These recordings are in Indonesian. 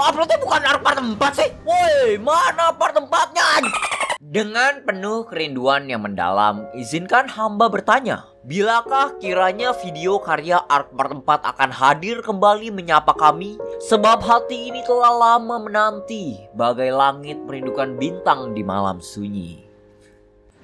uploadnya bukan part 4 sih? Woi, mana part 4-nya? Dengan penuh kerinduan yang mendalam, izinkan hamba bertanya, bilakah kiranya video karya Ark Part 4 akan hadir kembali menyapa kami? Sebab hati ini telah lama menanti, bagai langit merindukan bintang di malam sunyi.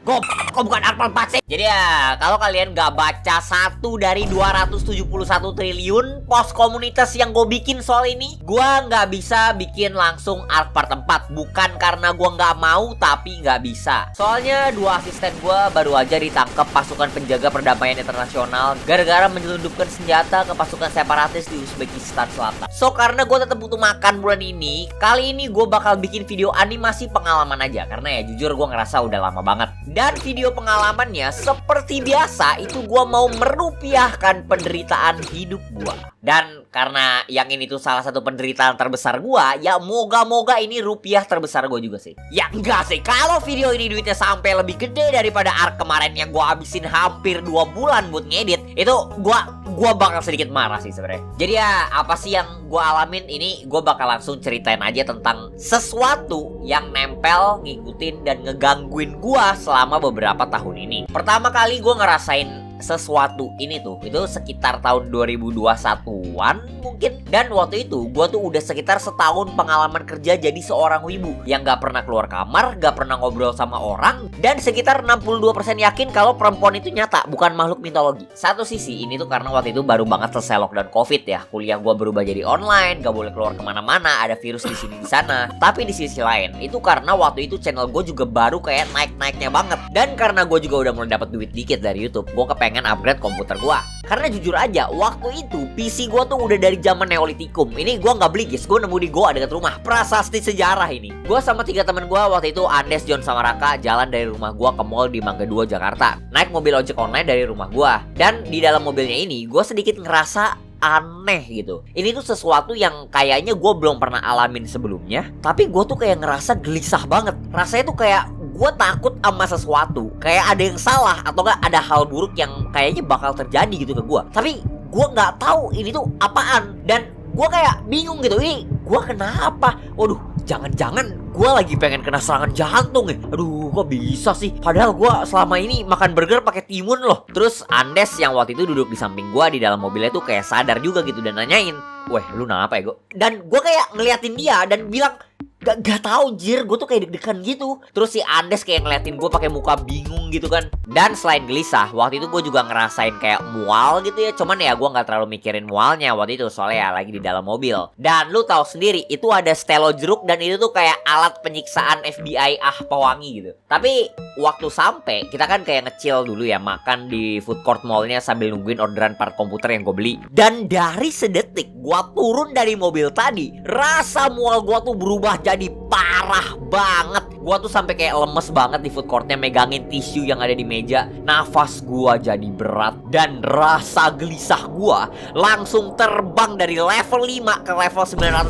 Kok bukan Ark Part 4 sih? Jadi ya, kalau kalian gak baca 1 dari 271 triliun post komunitas yang gue bikin soal ini, gue gak bisa bikin langsung Ark Part 4. Bukan karena gue gak mau, tapi gak bisa. Soalnya dua asisten gue baru aja ditangkap pasukan penjaga perdamaian internasional gara-gara menyelundupkan senjata ke pasukan separatis di Uzbekistan Selatan. So, karena gue tetap butuh makan bulan ini, kali ini gue bakal bikin video animasi pengalaman aja. Karena ya jujur gue ngerasa udah lama banget. Dan video pengalamannya seperti biasa itu gue mau merupiahkan penderitaan hidup gue. Dan karena yang ini tuh salah satu penderitaan terbesar gue, ya moga-moga ini rupiah terbesar gue juga sih. Ya enggak sih, kalau video ini duitnya sampai lebih gede daripada Ark kemarin yang gue habisin hampir 2 bulan buat ngedit, itu gue bakal sedikit marah sih sebenarnya. Jadi ya apa sih yang gue alamin ini, gue bakal langsung ceritain aja tentang sesuatu yang nempel, ngikutin dan ngegangguin gue selama beberapa tahun ini. Pertama kali gue ngerasain sesuatu ini tuh itu sekitar tahun 2021-an mungkin. Dan waktu itu gue tuh udah sekitar setahun pengalaman kerja jadi seorang wibu yang gak pernah keluar kamar, gak pernah ngobrol sama orang, dan sekitar 62% yakin kalau perempuan itu nyata, bukan makhluk mitologi. Satu sisi ini tuh karena waktu itu baru banget selesai lockdown covid ya, kuliah gue berubah jadi online, gak boleh keluar kemana-mana, ada virus di sini di sana. Tapi di sisi lain itu karena waktu itu channel gue juga baru kayak naik-naiknya banget, dan karena gue juga udah mulai dapat duit dikit dari YouTube, gue kepengen upgrade komputer gue. Karena jujur aja waktu itu PC gue tuh udah dari zaman Neolitikum. Ini gue nggak beli guys, gue nemu di goa dekat rumah. Prasasti sejarah ini. Gue sama 3 temen gue waktu itu, Andes, John sama Raka, jalan dari rumah gue ke mall di Mangga 2 Jakarta. Naik mobil ojek online dari rumah gue. Dan di dalam mobilnya ini gue sedikit ngerasa aneh gitu. Ini tuh sesuatu yang kayaknya gue belum pernah alamin sebelumnya, tapi gue tuh kayak ngerasa gelisah banget. Rasanya tuh kayak gue takut sama sesuatu, kayak ada yang salah atau gak ada hal buruk yang kayaknya bakal terjadi gitu ke gue. Tapi gue nggak tahu ini tuh apaan, dan gue kayak bingung gitu. Ini gue kenapa? Waduh, jangan-jangan gue lagi pengen kena serangan jantung ya. Aduh, kok bisa sih? Padahal gue selama ini makan burger pakai timun loh. Terus Andes yang waktu itu duduk di samping gue di dalam mobilnya tuh kayak sadar juga gitu dan nanyain, "Weh, lu kenapa ya, Go?" Dan gue kayak ngeliatin dia dan bilang, Gak tahu jir, gue tuh kayak deg-degan gitu. Terus si Andes kayak ngeliatin gue pakai muka bingung gitu kan. Dan selain gelisah, waktu itu gue juga ngerasain kayak mual gitu ya. Cuman ya gue gak terlalu mikirin mualnya waktu itu, soalnya ya lagi di dalam mobil. Dan lu tahu sendiri, itu ada stelo jeruk dan itu tuh kayak alat penyiksaan FBI pewangi gitu. Tapi waktu sampai, kita kan kayak ngecil dulu ya, makan di food court mallnya sambil nungguin orderan part komputer yang gue beli. Dan dari sedetik gue turun dari mobil tadi, rasa mual gue tuh berubah jadi parah banget. Gua tuh sampai kayak lemes banget di food courtnya, megangin tisu yang ada di meja. Nafas gua jadi berat dan rasa gelisah gua langsung terbang dari level 5 ke level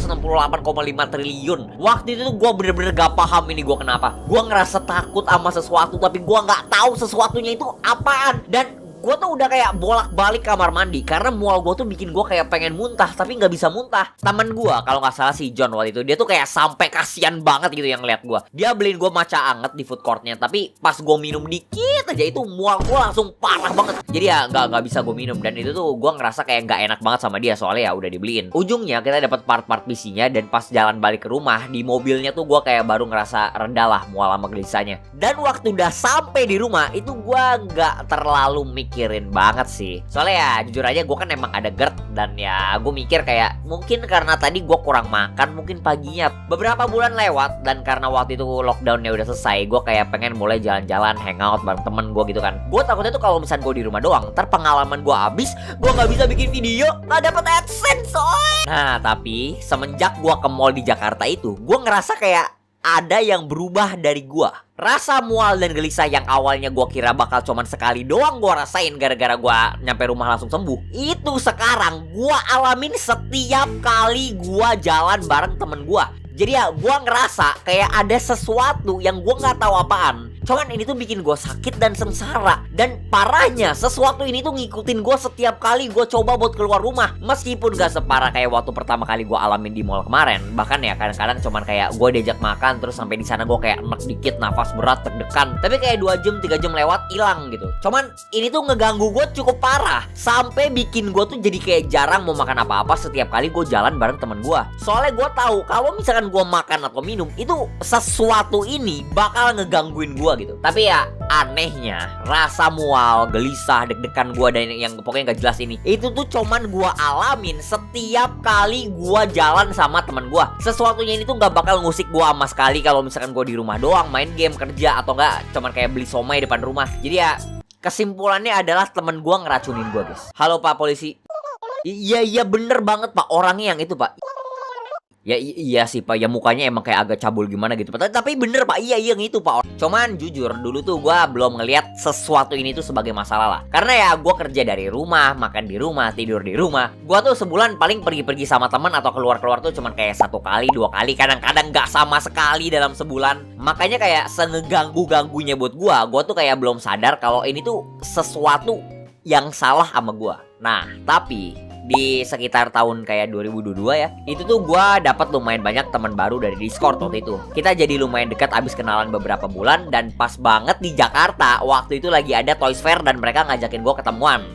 968,5 triliun. Waktu itu tuh gua bener-bener gak paham ini gua kenapa. Gua ngerasa takut sama sesuatu tapi gua gak tahu sesuatunya itu apaan. Dan gue tuh udah kayak bolak-balik kamar mandi karena mual gue tuh bikin gue kayak pengen muntah tapi nggak bisa muntah. Temen gue kalau nggak salah si John waktu itu, dia tuh kayak sampai kasihan banget gitu yang ngeliat gue. Dia beliin gue matcha anget di food courtnya, tapi pas gue minum dikit aja itu mual gue langsung parah banget. Jadi ya nggak bisa gue minum, dan itu tuh gue ngerasa kayak nggak enak banget sama dia soalnya ya udah dibeliin. Ujungnya kita dapat part-part PC-nya, dan pas jalan balik ke rumah di mobilnya tuh gue kayak baru ngerasa reda lah mual sama gelisahnya. Dan waktu udah sampai di rumah itu gue nggak terlalu mikirin banget sih, soalnya ya jujur aja gue kan emang ada GERD, dan ya gue mikir kayak mungkin karena tadi gue kurang makan mungkin paginya. Beberapa bulan lewat, dan karena waktu itu lockdownnya udah selesai, gue kayak pengen mulai jalan-jalan, hangout bareng temen gue gitu kan. Gue takutnya tuh kalau misalnya gue di rumah doang, ntar pengalaman gue habis, gue nggak bisa bikin video, nggak dapet AdSense soy. Nah tapi semenjak gue ke mall di Jakarta itu, gue ngerasa kayak ada yang berubah dari gua. Rasa mual dan gelisah yang awalnya gua kira bakal cuman sekali doang gua rasain gara-gara gua nyampe rumah langsung sembuh, itu sekarang gua alamin setiap kali gua jalan bareng temen gua. Jadi ya gua ngerasa kayak ada sesuatu yang gua nggak tahu apaan Cuman ini tuh bikin gue sakit dan sengsara. Dan parahnya, sesuatu ini tuh ngikutin gue setiap kali gue coba buat keluar rumah. Meskipun gak separah kayak waktu pertama kali gue alamin di mall kemarin. Bahkan ya kadang-kadang cuman kayak gue diajak makan, terus sampai di sana gue kayak enak dikit, nafas berat, deg-degan. Tapi kayak 2 jam 3 jam lewat hilang gitu. Cuman ini tuh ngeganggu gue cukup parah, sampai bikin gue tuh jadi kayak jarang mau makan apa-apa setiap kali gue jalan bareng temen gue. Soalnya gue tahu kalau misalkan gue makan atau minum itu sesuatu ini bakal ngegangguin gue gitu. Tapi ya anehnya, rasa mual, gelisah, deg-degan gue dan yang pokoknya gak jelas ini, itu tuh cuman gue alamin setiap kali gue jalan sama temen gue. Sesuatunya ini tuh gak bakal ngusik gue sama sekali kalau misalkan gue di rumah doang main game, kerja, atau enggak cuman kayak beli somai depan rumah. Jadi ya kesimpulannya adalah temen gue ngeracunin gue, guys. Halo Pak Polisi. Iya bener banget Pak, orangnya yang itu Pak. Ya iya sih Pak, ya mukanya emang kayak agak cabul gimana gitu Pak. Tapi bener Pak, iya yang itu Pak. Cuman jujur dulu tuh gue belum ngelihat sesuatu ini tuh sebagai masalah lah. Karena ya gue kerja dari rumah, makan di rumah, tidur di rumah. Gue tuh sebulan paling pergi-pergi sama teman atau keluar-keluar tuh cuman kayak 1 kali 2 kali, kadang-kadang gak sama sekali dalam sebulan. Makanya kayak seneganggu-ganggunya buat gue tuh kayak belum sadar kalau ini tuh sesuatu yang salah sama gue. Nah tapi di sekitar tahun kayak 2022 ya, itu tuh gue dapat lumayan banyak teman baru dari Discord waktu itu. Kita jadi lumayan dekat abis kenalan beberapa bulan. Dan pas banget di Jakarta waktu itu lagi ada Toys Fair dan mereka ngajakin gue ketemuan.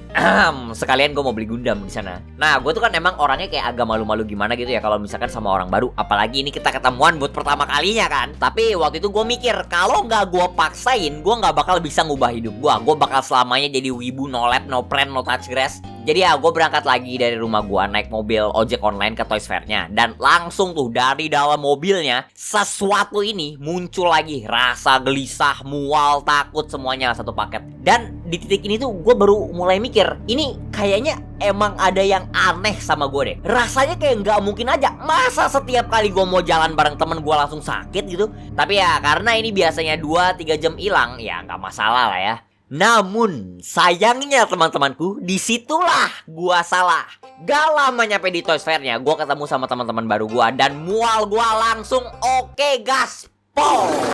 Sekalian gue mau beli Gundam di sana. Nah gue tuh kan emang orangnya kayak agak malu-malu gimana gitu ya kalau misalkan sama orang baru, apalagi ini kita ketemuan buat pertama kalinya kan. Tapi waktu itu gue mikir kalau nggak gue paksain, gue nggak bakal bisa ngubah hidup gue. Gue bakal selamanya jadi wibu, no lab, no friend, no touch grass. Jadi ya gue berangkat lagi dari rumah gue, naik mobil ojek online ke Toys Fair-nya. Dan langsung tuh dari dalam mobilnya sesuatu ini muncul lagi. Rasa gelisah, mual, takut, semuanya satu paket. Dan di titik ini tuh gue baru mulai mikir, ini kayaknya emang ada yang aneh sama gue deh. Rasanya kayak nggak mungkin aja, masa setiap kali gue mau jalan bareng temen gue langsung sakit gitu. Tapi ya karena ini biasanya 2-3 jam hilang, ya nggak masalah lah ya. Namun sayangnya teman-temanku, disitulah gua salah. Gak lama nyampe di Toys Fair-nya, gua ketemu sama teman-teman baru gua dan mual gua langsung oke gas.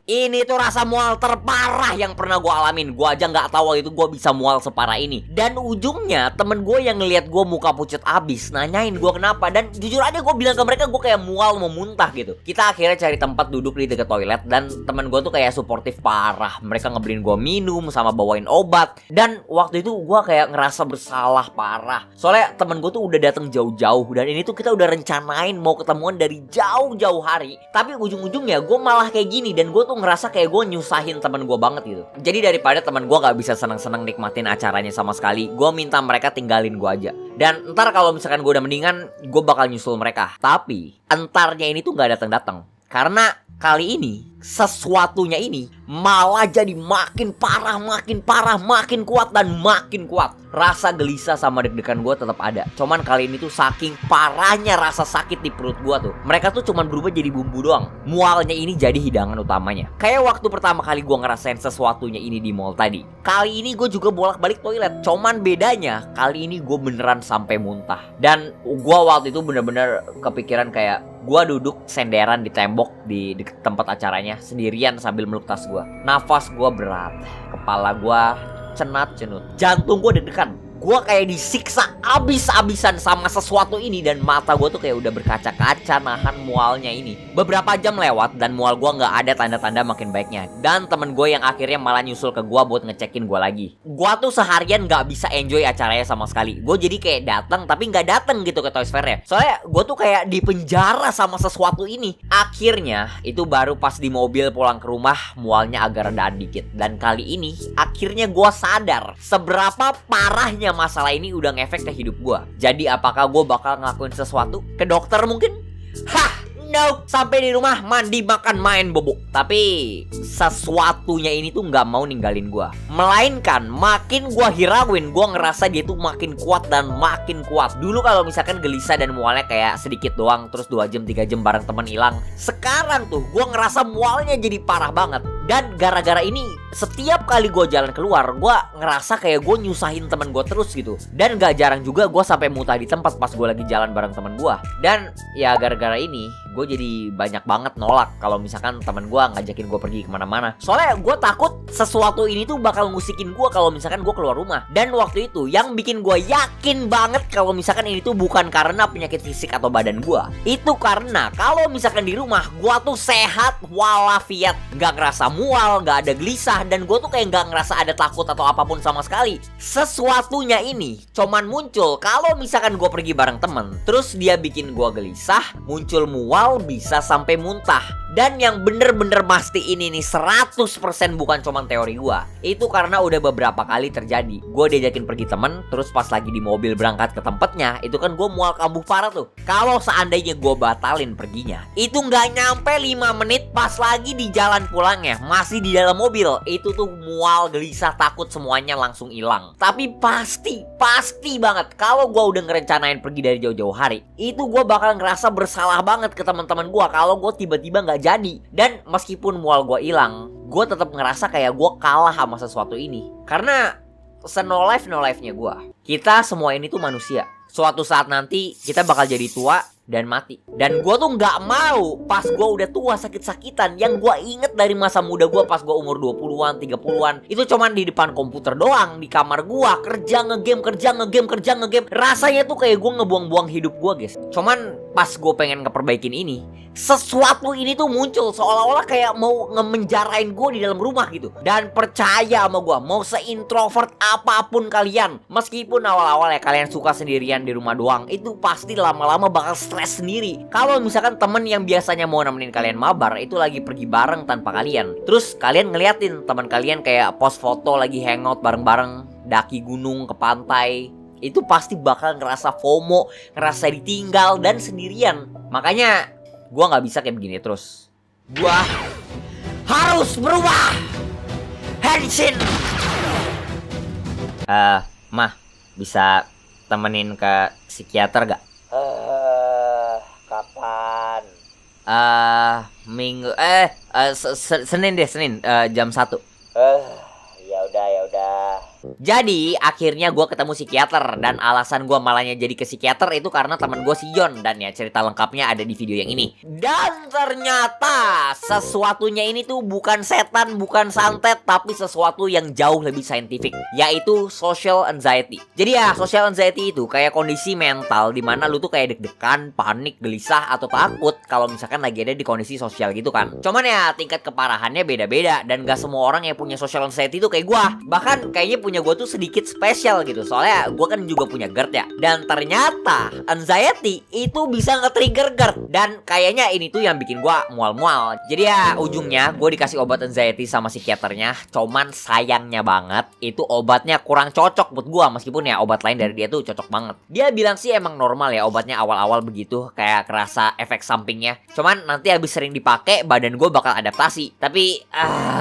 Ini tuh rasa mual terparah yang pernah gue alamin. Gue aja nggak tahu waktu itu gue bisa mual separah ini. Dan ujungnya temen gue yang ngeliat gue muka pucat abis nanyain gue kenapa. Dan jujur aja gue bilang ke mereka gue kayak mual mau muntah gitu. Kita akhirnya cari tempat duduk di dekat toilet. Dan temen gue tuh kayak suportif parah. Mereka ngebeliin gue minum sama bawain obat. Dan waktu itu gue kayak ngerasa bersalah parah. Soalnya temen gue tuh udah datang jauh-jauh. Dan ini tuh kita udah rencanain mau ketemuan dari jauh-jauh hari. Tapi ujung-ujungnya gue malah kayak gini, dan gue tuh ngerasa kayak gue nyusahin temen gue banget gitu. Jadi daripada temen gue gak bisa seneng-seneng nikmatin acaranya sama sekali, gue minta mereka tinggalin gue aja. Dan ntar kalau misalkan gue udah mendingan, gue bakal nyusul mereka. Tapi entarnya ini tuh gak datang-datang. Karena kali ini sesuatunya ini malah jadi makin parah, makin kuat dan makin kuat. Rasa gelisah sama deg-degan gue tetap ada. Cuman kali ini tuh saking parahnya rasa sakit di perut gue tuh, mereka tuh cuman berubah jadi bumbu doang. Mualnya ini jadi hidangan utamanya. Kayak waktu pertama kali gue ngerasain sesuatunya ini di mall tadi. Kali ini gue juga bolak-balik toilet. Cuman bedanya kali ini gue beneran sampai muntah. Dan gue waktu itu bener-bener kepikiran kayak gue duduk senderan di tembok di deket tempat acaranya sendirian sambil meluk tas gue. Nafas gue berat, kepala gue cenat-cenut, jantung gue deg-degan. Gue kayak disiksa abis-abisan sama sesuatu ini. Dan mata gue tuh kayak udah berkaca-kaca nahan mualnya ini. Beberapa jam lewat dan mual gue gak ada tanda-tanda makin baiknya. Dan temen gue yang akhirnya malah nyusul ke gue buat ngecekin gue lagi. Gue tuh seharian gak bisa enjoy acaranya sama sekali. Gue jadi kayak datang tapi gak datang gitu ke Toys Fair-nya. Soalnya gue tuh kayak dipenjara sama sesuatu ini. Akhirnya itu baru pas di mobil pulang ke rumah mualnya agak redaan dikit. Dan kali ini akhirnya gue sadar seberapa parahnya masalah ini udah ngefek ke hidup gue. Jadi apakah gue bakal ngelakuin sesuatu? Ke dokter mungkin? Hah, no. Sampai di rumah mandi, makan, main, bobo. Tapi sesuatunya ini tuh gak mau ninggalin gue. Melainkan makin gue hirauin, gue ngerasa dia tuh makin kuat dan makin kuat. Dulu kalau misalkan gelisah dan mualnya kayak sedikit doang, terus 2 jam 3 jam bareng temen hilang. Sekarang tuh gue ngerasa mualnya jadi parah banget. Dan gara-gara ini setiap kali gue jalan keluar, gue ngerasa kayak gue nyusahin temen gue terus gitu. Dan gak jarang juga gue sampai muntah di tempat pas gue lagi jalan bareng temen gue. Dan ya gara-gara ini gue jadi banyak banget nolak kalau misalkan temen gue ngajakin gue pergi kemana-mana. Soalnya gue takut sesuatu ini tuh bakal ngusikin gue kalau misalkan gue keluar rumah. Dan waktu itu yang bikin gue yakin banget kalau misalkan ini tuh bukan karena penyakit fisik atau badan gue. Itu karena kalau misalkan di rumah gue tuh sehat walafiat, gak ngerasa mual, gak ada gelisah, dan gue tuh kayak gak ngerasa ada takut atau apapun sama sekali. Sesuatunya ini cuman muncul kalau misalkan gue pergi bareng temen, terus dia bikin gue gelisah, muncul mual, bisa sampai muntah. Dan yang bener-bener pasti ini nih 100% bukan cuman teori gue. Itu karena udah beberapa kali terjadi. Gue diajakin pergi temen, terus pas lagi di mobil berangkat ke tempatnya, itu kan gue mual kambuh parah tuh. Kalau seandainya gue batalin perginya, itu nggak nyampe 5 menit pas lagi di jalan pulangnya, masih di dalam mobil, itu tuh mual, gelisah, takut semuanya langsung hilang. Tapi pasti banget kalau gue udah ngerencanain pergi dari jauh-jauh hari, itu gue bakal ngerasa bersalah banget ke teman-teman gue kalau gue tiba-tiba nggak jadi. Dan meskipun mual gue hilang, gue tetap ngerasa kayak gue kalah sama sesuatu ini. Karena no life-nya gue. Kita semua ini tuh manusia. Suatu saat nanti kita bakal jadi tua dan mati. Dan gue tuh gak mau pas gue udah tua sakit-sakitan. Yang gue inget dari masa muda gue pas gue umur 20-an, 30-an, itu cuman di depan komputer doang, di kamar gue, kerja ngegame. Rasanya tuh kayak gue ngebuang-buang hidup gue, guys. Cuman pas gue pengen ngeperbaikin ini, sesuatu ini tuh muncul seolah-olah kayak mau ngemenjarain gue di dalam rumah gitu. Dan percaya sama gue, mau se-introvert apapun kalian, meskipun awal-awal ya kalian suka sendirian di rumah doang, itu pasti lama-lama bakal stres sendiri. Kalau misalkan temen yang biasanya mau nemenin kalian mabar itu lagi pergi bareng tanpa kalian, terus kalian ngeliatin teman kalian kayak post foto lagi hangout bareng-bareng, daki gunung ke pantai, itu pasti bakal ngerasa FOMO, ngerasa ditinggal dan sendirian. Makanya gue gak bisa kayak begini terus. Gue harus berubah. Henshin. Mah, bisa temenin ke psikiater gak? Kapan? Minggu Senin deh, jam 1. Ya udah. Jadi akhirnya gue ketemu psikiater. Dan alasan gue malahnya jadi ke psikiater itu karena teman gue si John. Dan ya cerita lengkapnya ada di video yang ini. Dan ternyata sesuatunya ini tuh bukan setan, bukan santet, tapi sesuatu yang jauh lebih saintifik, yaitu social anxiety. Jadi ya social anxiety itu kayak kondisi mental dimana lu tuh kayak deg-degan, panik, gelisah, atau takut kalau misalkan lagi ada di kondisi sosial gitu kan. Cuman ya tingkat keparahannya beda-beda. Dan gak semua orang yang punya social anxiety itu kayak gue. Bahkan kayaknya punya gue tuh sedikit spesial gitu. Soalnya gue kan juga punya GERD ya. Dan ternyata anxiety itu bisa nge-trigger GERD. Dan kayaknya ini tuh yang bikin gue mual-mual. Jadi ya ujungnya gue dikasih obat anxiety sama psikiaternya. Cuman sayangnya banget itu obatnya kurang cocok buat gue. Meskipun ya obat lain dari dia tuh cocok banget. Dia bilang sih emang normal ya obatnya awal-awal begitu, kayak kerasa efek sampingnya. Cuman nanti habis sering dipakai badan gue bakal adaptasi. Tapi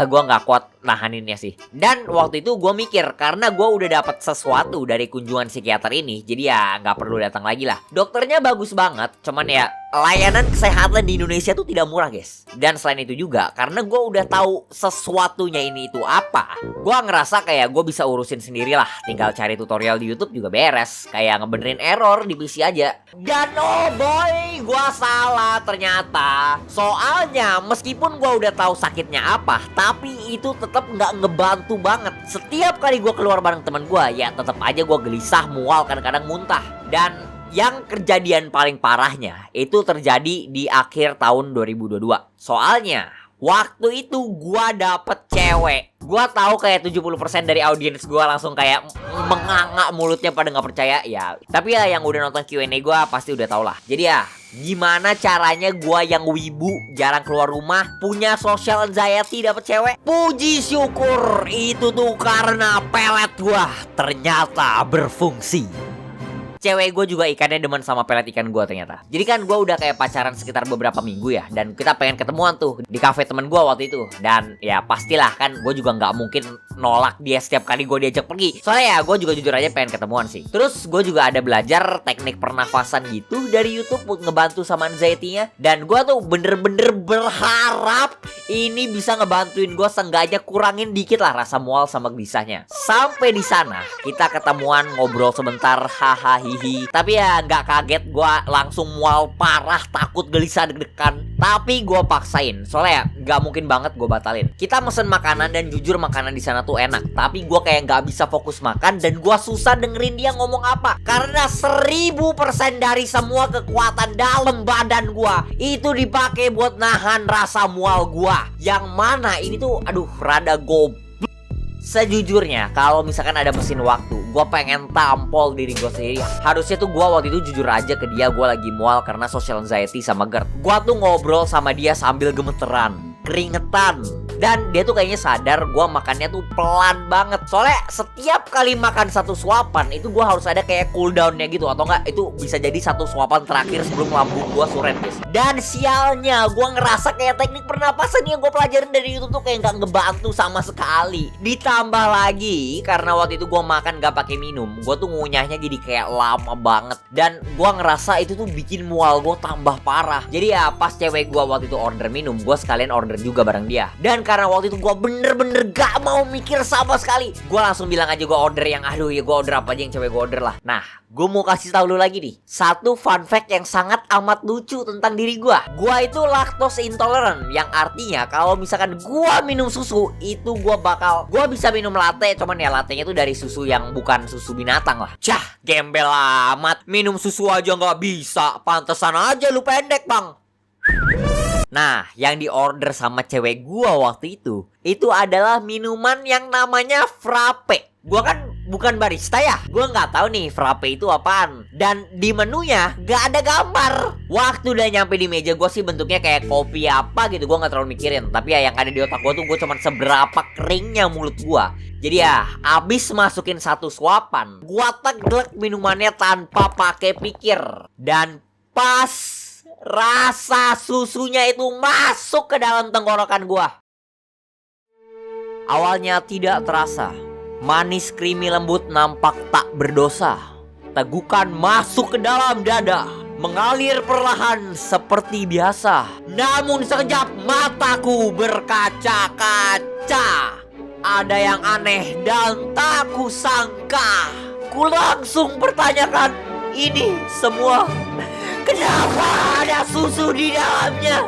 gue gak kuat nahaninnya sih. Dan waktu itu gue mikir, karena gue udah dapat sesuatu dari kunjungan psikiater ini, jadi ya gak perlu datang lagi lah. Dokternya bagus banget, cuman ya layanan kesehatan di Indonesia tuh tidak murah, guys. Dan selain itu juga, karena gue udah tahu sesuatunya ini itu apa, gue ngerasa kayak gue bisa urusin sendiri lah. Tinggal cari tutorial di YouTube juga beres, kayak ngebenerin error di PC aja. Dan oh boy, gue salah ternyata. Soalnya meskipun gue udah tahu sakitnya apa, tapi itu tetap nggak ngebantu banget. Setiap kali gue keluar bareng teman gue, ya tetap aja gue gelisah, mual, kadang-kadang muntah. Dan yang kejadian paling parahnya itu terjadi di akhir tahun 2022. Soalnya waktu itu gua dapet cewek. Gua tahu kayak 70% dari audiens gua langsung kayak menganga mulutnya pada nggak percaya ya. Tapi ya yang udah nonton Q&A gua pasti udah tau lah. Jadi ya gimana caranya gua yang wibu, jarang keluar rumah, punya social anxiety dapet cewek? Puji syukur itu tuh karena pelet gua ternyata berfungsi. cewek gue juga ikannya demen sama pelet ikan gue ternyata. Jadi kan gue udah kayak pacaran sekitar beberapa minggu ya, dan kita pengen ketemuan tuh di kafe temen gue waktu itu. Dan ya pastilah kan gue juga nggak mungkin nolak dia setiap kali gue diajak pergi. Soalnya ya gue juga jujur aja pengen ketemuan sih. Terus gue juga ada belajar teknik pernafasan gitu dari YouTube buat ngebantu sama anxiety-nya. Dan gue tuh bener-bener berharap ini bisa ngebantuin gue seenggaknya kurangin dikit lah rasa mual sama gelisahnya. Sampai di sana kita ketemuan, ngobrol sebentar, hahaha hihi. Tapi ya nggak kaget gue langsung mual parah, takut, gelisah, deg-degan. Tapi gue paksain, soalnya ya nggak mungkin banget gue batalin. Kita mesen makanan dan jujur makanan di sana tuh enak. Tapi gue kayak nggak bisa fokus makan dan gue susah dengerin dia ngomong apa. Karena 1000% dari semua kekuatan dalam badan gue itu dipakai buat nahan rasa mual gue. Yang mana ini tuh aduh rada goblok. Sejujurnya kalau misalkan ada mesin waktu, gue pengen tampol diri gue sendiri. Harusnya tuh gue waktu itu jujur aja ke dia gue lagi mual karena social anxiety sama GERD. Gue tuh ngobrol sama dia sambil gemeteran, keringetan. Dan dia tuh kayaknya sadar gue makannya tuh pelan banget. Soalnya setiap kali makan satu suapan itu gue harus ada kayak cooldownnya gitu. Atau enggak itu bisa jadi satu suapan terakhir sebelum lambung gue suren guys. Dan sialnya gue ngerasa kayak teknik pernapasan yang gue pelajarin dari YouTube tuh kayak gak ngebantu sama sekali. Ditambah lagi karena waktu itu gue makan gak pakai minum, gue tuh ngunyahnya jadi kayak lama banget. Dan gue ngerasa itu tuh bikin mual gue tambah parah. Jadi ya pas cewek gue waktu itu order minum, gue sekalian order juga bareng dia. Dan karena waktu itu gue bener-bener gak mau mikir sama sekali, gue langsung bilang aja gue order yang aduh ya gue order apa aja yang cewek gue order lah. Nah gue mau kasih tahu lu lagi nih satu fun fact yang sangat amat lucu tentang diri gue. Gue itu lactose intolerant, yang artinya kalau misalkan gue minum susu itu gue bisa minum latte, cuman ya lattenya tuh dari susu yang bukan susu binatang lah. Cah, gembel amat, minum susu aja nggak bisa, pantesan aja lu pendek bang. Nah, yang diorder sama cewek gua waktu itu adalah minuman yang namanya frappe. Gua kan bukan barista ya, gua nggak tahu nih frappe itu apaan. Dan di menunya nggak ada gambar. Waktu udah nyampe di meja gua sih bentuknya kayak kopi apa gitu, gua nggak terlalu mikirin. Tapi ya yang ada di otak gua tuh gua cuman seberapa keringnya mulut gua. Jadi ya abis masukin satu suapan, gua teglek minumannya tanpa pakai pikir. Dan pas rasa susunya itu masuk ke dalam tenggorokan gua, awalnya tidak terasa. Manis creamy lembut nampak tak berdosa. Tegukan masuk ke dalam dada, mengalir perlahan seperti biasa. Namun sekejap mataku berkaca-kaca. Ada yang aneh dan tak kusangka. Ku langsung pertanyakan, ini semua kenapa ada susu di dalamnya?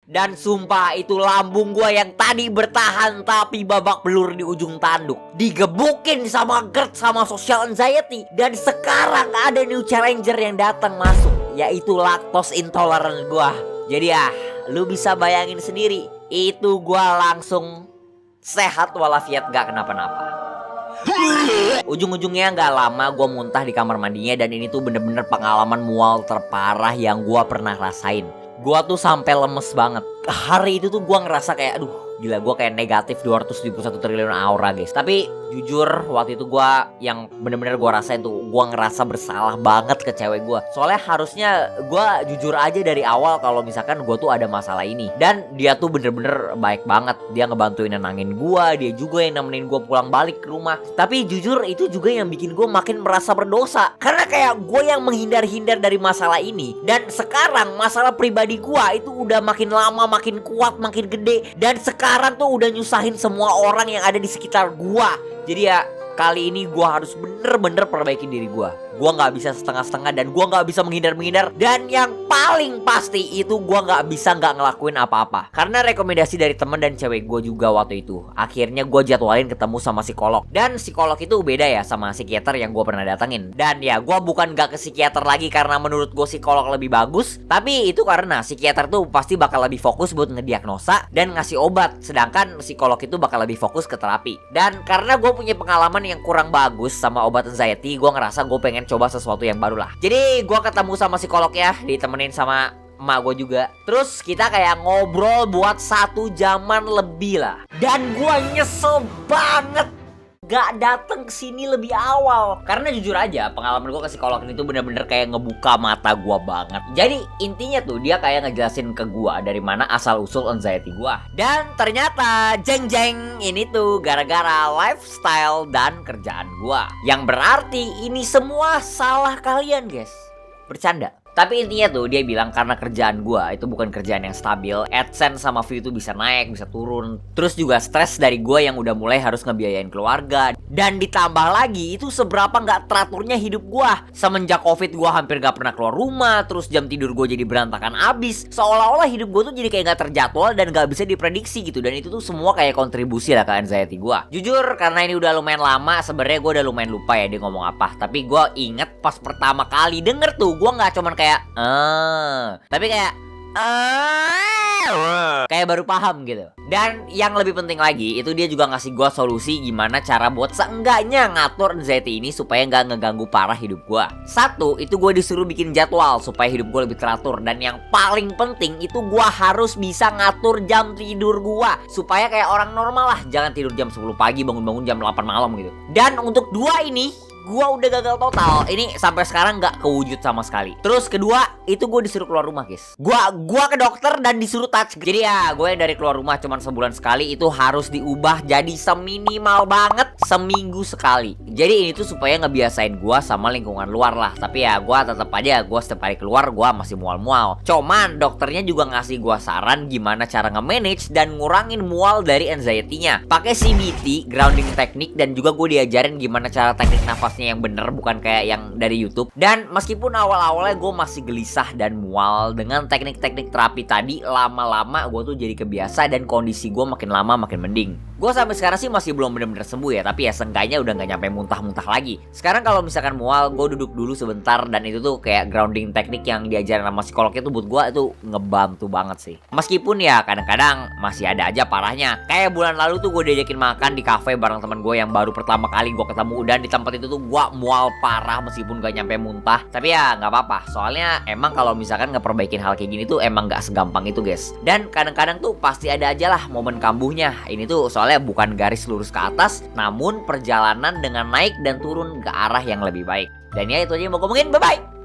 Dan sumpah itu lambung gua yang tadi bertahan tapi babak belur di ujung tanduk digebukin sama GERD sama social anxiety. Dan sekarang ada new challenger yang datang masuk, yaitu lactose intolerant gua. Jadi ya lu bisa bayangin sendiri, itu gua langsung sehat walafiat gak kenapa-napa. Ujung-ujungnya gak lama gue muntah di kamar mandinya. Dan ini tuh bener-bener pengalaman mual terparah yang gue pernah rasain. Gue tuh sampai lemes banget. Hari itu tuh gue ngerasa kayak aduh gila, gue kayak negatif 271 triliun aura guys. Tapi jujur waktu itu gue yang bener-bener gue rasain tuh, gue ngerasa bersalah banget ke cewek gue. Soalnya harusnya gue jujur aja dari awal kalau misalkan gue tuh ada masalah ini. Dan dia tuh bener-bener baik banget. Dia ngebantuin nenangin gue, dia juga yang nemenin gue pulang balik ke rumah. Tapi jujur itu juga yang bikin gue makin merasa berdosa. Karena kayak gue yang menghindar-hindar dari masalah ini. Dan sekarang masalah pribadi gue itu udah makin lama makin kuat, makin gede. Dan sekarang tuh udah nyusahin semua orang yang ada di sekitar gua. Jadi ya kali ini gua harus bener-bener perbaikin diri gua. Gua gak bisa setengah-setengah dan gua gak bisa menghindar-menghindar. Dan yang paling pasti itu gua gak bisa gak ngelakuin apa-apa. Karena rekomendasi dari temen dan cewek gua juga waktu itu, akhirnya gua jadwalin ketemu sama psikolog. Dan psikolog itu beda ya sama psikiater yang gua pernah datengin. Dan ya gua bukan gak ke psikiater lagi karena menurut gua psikolog lebih bagus. Tapi itu karena psikiater tuh pasti bakal lebih fokus buat ngediagnosa dan ngasih obat. Sedangkan psikolog itu bakal lebih fokus ke terapi. Dan karena gua punya pengalaman yang kurang bagus sama obat anxiety, gua ngerasa gua pengen coba sesuatu yang baru lah. Jadi gue ketemu sama psikolog ya, ditemenin sama emak gue juga. Terus kita kayak ngobrol buat 1 jaman lebih lah. Dan gue nyesel banget gak datang ke sini lebih awal. Karena jujur aja pengalaman gue ke psikolog ini tuh bener-bener kayak ngebuka mata gue banget. Jadi intinya tuh dia kayak ngejelasin ke gue dari mana asal usul anxiety gue. Dan ternyata jeng-jeng ini tuh gara-gara lifestyle dan kerjaan gue. Yang berarti ini semua salah kalian guys. Bercanda. Tapi intinya tuh dia bilang karena kerjaan gua itu bukan kerjaan yang stabil, AdSense sama view itu bisa naik, bisa turun. Terus juga stres dari gua yang udah mulai harus ngebiayain keluarga. Dan ditambah lagi itu seberapa nggak teraturnya hidup gua. Semenjak Covid gua hampir nggak pernah keluar rumah, terus jam tidur gua jadi berantakan abis. Seolah-olah hidup gua tuh jadi kayak nggak terjadwal dan nggak bisa diprediksi gitu. Dan itu tuh semua kayak kontribusi lah ke anxiety gua. Jujur karena ini udah lumayan lama, sebenarnya gua udah lumayan lupa ya dia ngomong apa. Tapi gua inget pas pertama kali denger tuh gua nggak cuman kayak tapi kayak baru paham gitu. Dan yang lebih penting lagi itu dia juga ngasih gua solusi gimana cara buat seenggaknya ngatur anxiety ini supaya nggak ngeganggu parah hidup gua. Satu, itu gua disuruh bikin jadwal supaya hidup gua lebih teratur. Dan yang paling penting itu gua harus bisa ngatur jam tidur gua supaya kayak orang normal lah, jangan tidur jam 10 pagi bangun-bangun jam 8 malam gitu. Dan untuk dua ini gua udah gagal total. Ini sampai sekarang nggak kewujud sama sekali. Terus kedua, itu gue disuruh keluar rumah guys. Gua ke dokter dan disuruh touch. Jadi ya, gue yang dari keluar rumah cuman sebulan sekali itu harus diubah jadi seminimal banget seminggu sekali. Jadi ini tuh supaya ngebiasain gua sama lingkungan luar lah. Tapi ya gua tetap aja gua setiap hari keluar gua masih mual-mual. Cuman dokternya juga ngasih gua saran gimana cara nge-manage dan ngurangin mual dari anxiety-nya. Pakai CBT, grounding technique, dan juga gue diajarin gimana cara teknik nafasnya yang bener, bukan kayak yang dari YouTube. Dan meskipun awal-awalnya gue masih gelisah dan mual dengan teknik-teknik terapi tadi, lama-lama gue tuh jadi kebiasa dan kondisi gue makin lama makin mending. Gue sampai sekarang sih masih belum bener-bener sembuh ya, tapi ya seenggaknya udah gak nyampe muntah-muntah lagi. Sekarang kalau misalkan mual, gue duduk dulu sebentar, dan itu tuh kayak grounding teknik yang diajarin sama psikolognya tuh buat gue itu ngebantu banget sih. Meskipun ya kadang-kadang masih ada aja parahnya. Kayak bulan lalu tuh gue diajakin makan di cafe bareng teman gue yang baru pertama kali gue ketemu, dan di tempat itu tuh gue mual parah meskipun gak nyampe muntah. Tapi ya gak apa-apa, soalnya emang kalau misalkan ngeperbaikin hal kayak gini tuh emang gak segampang itu guys. Dan kadang-kadang tuh pasti ada aja lah momen kambuhnya. Ini tuh soalnya bukan garis lurus ke atas, namun perjalanan dengan naik dan turun ke arah yang lebih baik. Dan ya itu aja yang mau ngomongin, bye-bye.